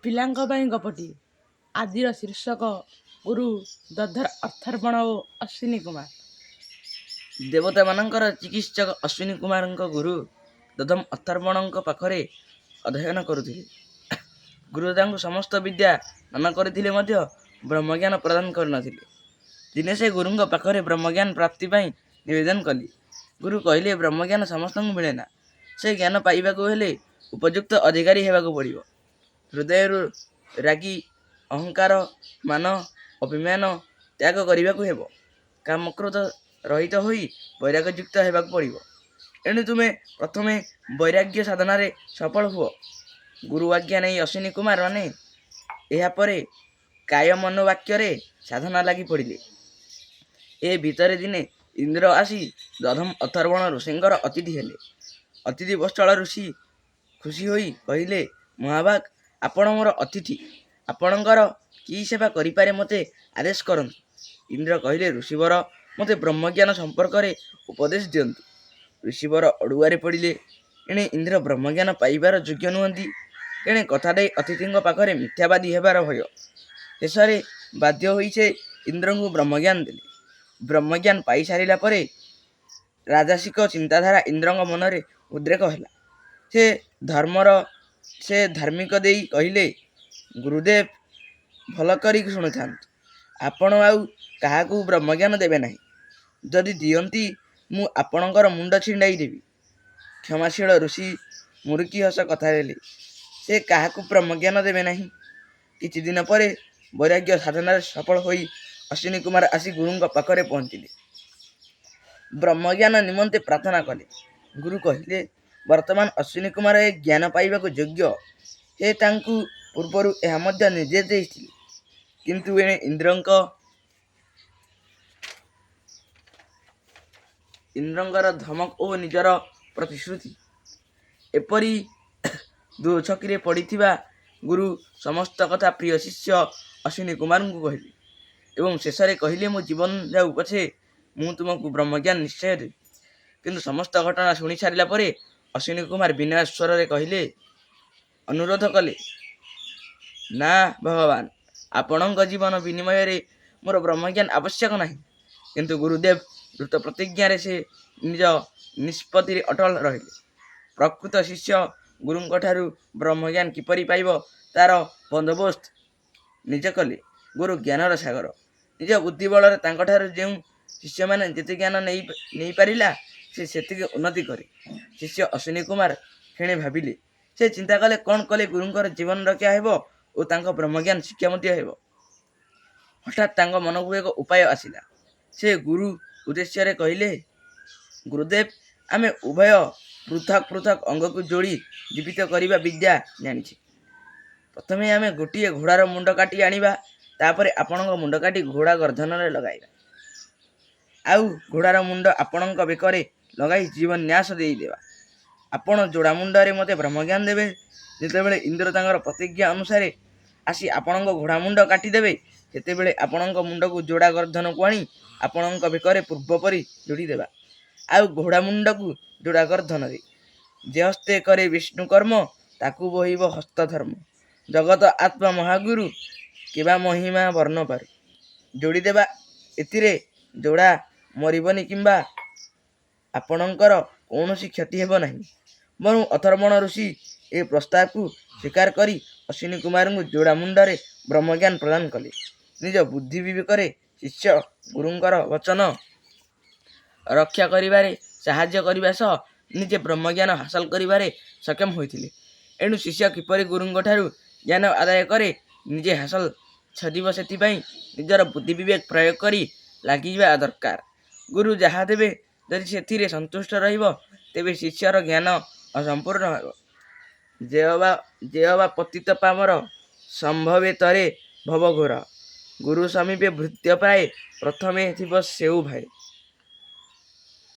ପିଲାଙ୍କ ପାଇଁ ଗପଟି। ଆଜିର ଶୀର୍ଷକ ଗୁରୁ ଦଧର ଅର୍ଥାର୍ପଣ ଓ ଅଶ୍ୱିନୀ କୁମାର। ଦେବତାମାନଙ୍କର ଚିକିତ୍ସକ ଅଶ୍ୱିନୀ କୁମାରଙ୍କ ଗୁରୁ ଦଧମ ଅର୍ଥାର୍ପଣଙ୍କ ପାଖରେ ଅଧ୍ୟୟନ କରୁଥିଲେ। ଗୁରୁ ତାଙ୍କୁ ସମସ୍ତ ବିଦ୍ୟା ଦାନ କରିଥିଲେ ମଧ୍ୟ ବ୍ରହ୍ମଜ୍ଞାନ ପ୍ରଦାନ କରିନଥିଲେ। ଦିନେ ସେ ଗୁରୁଙ୍କ ପାଖରେ ବ୍ରହ୍ମଜ୍ଞାନ ପ୍ରାପ୍ତି ପାଇଁ ନିବେଦନ କଲି। ଗୁରୁ କହିଲେ, ବ୍ରହ୍ମଜ୍ଞାନ ସମସ୍ତଙ୍କୁ ମିଳେ ନା। ସେ ଜ୍ଞାନ ପାଇବାକୁ ହେଲେ ଉପଯୁକ୍ତ ଅଧିକାରୀ ହେବାକୁ ପଡ଼ିବ। ହୃଦୟରୁ ରାଗି, ଅହଙ୍କାର, ମାନ, ଅଭିମାନ ତ୍ୟାଗ କରିବାକୁ ହେବ। କାମକ୍ରୋଧ ରହିତ ହୋଇ ବୈରାଗ୍ୟଯୁକ୍ତ ହେବାକୁ ପଡ଼ିବ। ଏଣୁ ତୁମେ ପ୍ରଥମେ ବୈରାଗ୍ୟ ସାଧନାରେ ସଫଳ ହୁଅ। ଗୁରୁ ଆଜ୍ଞା ନେଇ ଅଶ୍ୱିନୀ କୁମାର ମାନେ ଏହାପରେ କାୟ ମନୋବାକ୍ୟରେ ସାଧନା ଲାଗି ପଡ଼ିଲେ। ଏ ଭିତରେ ଦିନେ ଇନ୍ଦ୍ର ଆସି ଦଧମ ଅଥର୍ବଣ ଋଷିଙ୍କର ଅତିଥି ହେଲେ। ଅତିଥି ବତ୍ସଳ ଋଷି ଖୁସି ହୋଇ କହିଲେ, ମହାଭାଗ, ଆପଣ ମୋର ଅତିଥି, ଆପଣଙ୍କର କି ସେବା କରିପାରେ ମୋତେ ଆଦେଶ କରନ୍ତୁ। ଇନ୍ଦ୍ର କହିଲେ, ଋଷିବର, ମୋତେ ବ୍ରହ୍ମଜ୍ଞାନ ସମ୍ପର୍କରେ ଉପଦେଶ ଦିଅନ୍ତୁ। ଋଷିବର ଅଡ଼ୁଆରେ ପଡ଼ିଲେ। ଏଣେ ଇନ୍ଦ୍ର ବ୍ରହ୍ମଜ୍ଞାନ ପାଇବାର ଯୋଗ୍ୟ ନୁହନ୍ତି, ଏଣେ କଥା ଦେଇ ଅତିଥିଙ୍କ ପାଖରେ ମିଥ୍ୟାବାଦୀ ହେବାର ଭୟ। ଶେଷରେ ବାଧ୍ୟ ହୋଇ ସେ ଇନ୍ଦ୍ରଙ୍କୁ ବ୍ରହ୍ମଜ୍ଞାନ ଦେଲେ। ବ୍ରହ୍ମଜ୍ଞାନ ପାଇସାରିଲା ପରେ ରାଜାସିକ ଚିନ୍ତାଧାରା ଇନ୍ଦ୍ରଙ୍କ ମନରେ ଉଦ୍ରେକ ହେଲା। ସେ ଧାର୍ମିକ ଦେଇ କହିଲେ, ଗୁରୁଦେବ, ଭଲ କରି ଶୁଣିଥାନ୍ତୁ। ଆପଣ ଆଉ କାହାକୁ ବ୍ରହ୍ମଜ୍ଞାନ ଦେବେ ନାହିଁ। ଯଦି ଦିଅନ୍ତି, ମୁଁ ଆପଣଙ୍କର ମୁଣ୍ଡ ଛିଣ୍ଡାଇ ଦେବି। କ୍ଷମାଶୀଳ ଋଷି ମୁରୁକି ହସ କଥା ଦେଲେ। ସେ କାହାକୁ ବ୍ରହ୍ମଜ୍ଞାନ ଦେବେ ନାହିଁ। କିଛି ଦିନ ପରେ ବୈରାଗ୍ୟ ସାଧନାରେ ସଫଳ ହୋଇ ଅଶ୍ୱିନୀ କୁମାର ଆସି ଗୁରୁଙ୍କ ପାଖରେ ପହଞ୍ଚିଲେ। ବ୍ରହ୍ମଜ୍ଞାନ ନିମନ୍ତେ ପ୍ରାର୍ଥନା କଲେ। ଗୁରୁ କହିଲେ, ବର୍ତ୍ତମାନ ଅଶ୍ୱିନୀ କୁମାର ଏ ଜ୍ଞାନ ପାଇବାକୁ ଯୋଗ୍ୟ। ସେ ତାଙ୍କୁ ପୂର୍ବରୁ ଏହା ମଧ୍ୟ ନିର୍ଦ୍ଦେଶ ଦେଇଥିଲେ, କିନ୍ତୁ ଏଣେ ଇନ୍ଦ୍ରଙ୍କର ଧମକ ଓ ନିଜର ପ୍ରତିଶ୍ରୁତି। ଏପରି ଦୁଃଛକିରେ ପଡ଼ିଥିବା ଗୁରୁ ସମସ୍ତ କଥା ପ୍ରିୟ ଶିଷ୍ୟ ଅଶ୍ୱିନୀ କୁମାରଙ୍କୁ କହିଲେ ଏବଂ ଶେଷରେ କହିଲେ, ମୋ ଜୀବନ ଯାଉ ପଛେ ମୁଁ ତୁମକୁ ବ୍ରହ୍ମଜ୍ଞାନ ନିଶ୍ଚୟ ଦେବି। କିନ୍ତୁ ସମସ୍ତ ଘଟଣା ଶୁଣି ସାରିଲା ପରେ ଅଶ୍ୱିନୀ କୁମାର ବିନୟ ସ୍ୱରରେ କହିଲେ, ଅନୁରୋଧ କଲେ, ନା ଭଗବାନ, ଆପଣଙ୍କ ଜୀବନ ବିନିମୟରେ ମୋର ବ୍ରହ୍ମଜ୍ଞାନ ଆବଶ୍ୟକ ନାହିଁ। କିନ୍ତୁ ଗୁରୁଦେବ ଦ୍ରୁତ ପ୍ରତିଜ୍ଞାରେ ସେ ନିଜ ନିଷ୍ପତ୍ତିରେ ଅଟଳ ରହିଲେ। ପ୍ରକୃତ ଶିଷ୍ୟ ଗୁରୁଙ୍କଠାରୁ ବ୍ରହ୍ମଜ୍ଞାନ କିପରି ପାଇବ ତାର ବନ୍ଦୋବସ୍ତ ନିଜେ କଲେ। ଗୁରୁ ଜ୍ଞାନର ସାଗର। ନିଜ ବୁଦ୍ଧି ବଳରେ ତାଙ୍କଠାରୁ ଯେଉଁ ଶିଷ୍ୟମାନେ ଯେତେ ଜ୍ଞାନ ନେଇପାରିଲା ସେ ସେତିକି ଉନ୍ନତି କରେ। ଶିଷ୍ୟ ଅଶ୍ୱିନୀ କୁମାର କ୍ଷଣେ ଭାବିଲେ। ସେ ଚିନ୍ତା କଲେ, କ'ଣ କଲେ ଗୁରୁଙ୍କର ଜୀବନ ରକ୍ଷା ହେବ ଓ ତାଙ୍କ ବ୍ରହ୍ମଜ୍ଞାନ ଶିକ୍ଷା ମଧ୍ୟ ହେବ। ହଠାତ୍ ତାଙ୍କ ମନକୁ ଏକ ଉପାୟ ଆସିଲା। ସେ ଗୁରୁ ଉଦ୍ଦେଶ୍ୟରେ କହିଲେ, ଗୁରୁଦେବ, ଆମେ ଉଭୟ ପୃଥକ ପୃଥକ ଅଙ୍ଗକୁ ଯୋଡ଼ି ଜୀବିତ କରିବା ବିଦ୍ୟା ଜାଣିଛେ। ପ୍ରଥମେ ଆମେ ଗୋଟିଏ ଘୋଡ଼ାର ମୁଣ୍ଡ କାଟି ଆଣିବା, ତାପରେ ଆପଣଙ୍କ ମୁଣ୍ଡ କାଟି ଘୋଡ଼ା ଗର୍ଦ୍ଦନରେ ଲଗାଇବା। ଆଉ ଘୋଡ଼ାର ମୁଣ୍ଡ ଆପଣଙ୍କ ବେକରେ ଲଗାଇ ଜୀବନ ନ୍ୟାସ ଦେଇଦେବା। ଆପଣ ଯୋଡ଼ା ମୁଣ୍ଡରେ ମୋତେ ବ୍ରହ୍ମଜ୍ଞାନ ଦେବେ। ଯେତେବେଳେ ଇନ୍ଦ୍ର ତାଙ୍କର ପ୍ରତିଜ୍ଞା ଅନୁସାରେ ଆସି ଆପଣଙ୍କ ଘୋଡ଼ା ମୁଣ୍ଡ କାଟିଦେବେ, ସେତେବେଳେ ଆପଣଙ୍କ ମୁଣ୍ଡକୁ ଯୋଡ଼ା ଗର୍ଦ୍ଦନକୁ ଆଣି ଆପଣଙ୍କ ବେକରେ ପୂର୍ବ ପରି ଯୋଡ଼ିଦେବା। ଆଉ ଘୋଡ଼ା ମୁଣ୍ଡକୁ ଯୋଡ଼ା ଗର୍ଦ୍ଦନରେ ଯେ ହସ୍ତେ କରେ ବିଷ୍ଣୁ କର୍ମ, ତାକୁ ବହିବ ହସ୍ତ ଧର୍ମ। ଜଗତ ଆତ୍ମା ମହାଗୁରୁ, କେବା ମହିମା ବର୍ଣ୍ଣ ପାରୁ। ଯୋଡ଼ିଦେବା। ଏଥିରେ ଯୋଡ଼ା ମରିବନି କିମ୍ବା ଆପଣଙ୍କର କୌଣସି କ୍ଷତି ହେବ ନାହିଁ। ବରଂ ଅଥର୍ବଣ ଋଷି ଏ ପ୍ରସ୍ତାବକୁ ସ୍ୱୀକାର କରି ଅଶ୍ୱିନୀ କୁମାରଙ୍କୁ ଯୋଡ଼ା ମୁଣ୍ଡରେ ବ୍ରହ୍ମଜ୍ଞାନ ପ୍ରଦାନ କଲେ। ନିଜ ବୁଦ୍ଧି ବିବେକରେ ଶିଷ୍ୟ ଗୁରୁଙ୍କର ବଚନ ରକ୍ଷା କରିବାରେ ସାହାଯ୍ୟ କରିବା ସହ ନିଜେ ବ୍ରହ୍ମଜ୍ଞାନ ହାସଲ କରିବାରେ ସକ୍ଷମ ହୋଇଥିଲେ। ଏଣୁ ଶିଷ୍ୟ କିପରି ଗୁରୁଙ୍କଠାରୁ ଜ୍ଞାନ ଆଦାୟ କରେ ନିଜେ ହାସଲ ଛଦିବ, ସେଥିପାଇଁ ନିଜର ବୁଦ୍ଧି ବିବେକ ପ୍ରୟୋଗ କରି ଲାଗିଯିବା ଦରକାର। ଗୁରୁ ଯାହା ଦେବେ, ଯଦି ସେଥିରେ ସନ୍ତୁଷ୍ଟ ରହିବ, ତେବେ ଶିଷ୍ୟର ଜ୍ଞାନ ଅସମ୍ପୂର୍ଣ୍ଣ ହେବ। ଯେଅବା ପତିତ ପାମର, ସମ୍ଭବେ ତରେ ଭବଘୋର। ଗୁରୁ ସମୀପେ ଭୃତ୍ୟ ପ୍ରାୟ, ପ୍ରଥମେ ଥିବ ସେଉ ଭାଇ।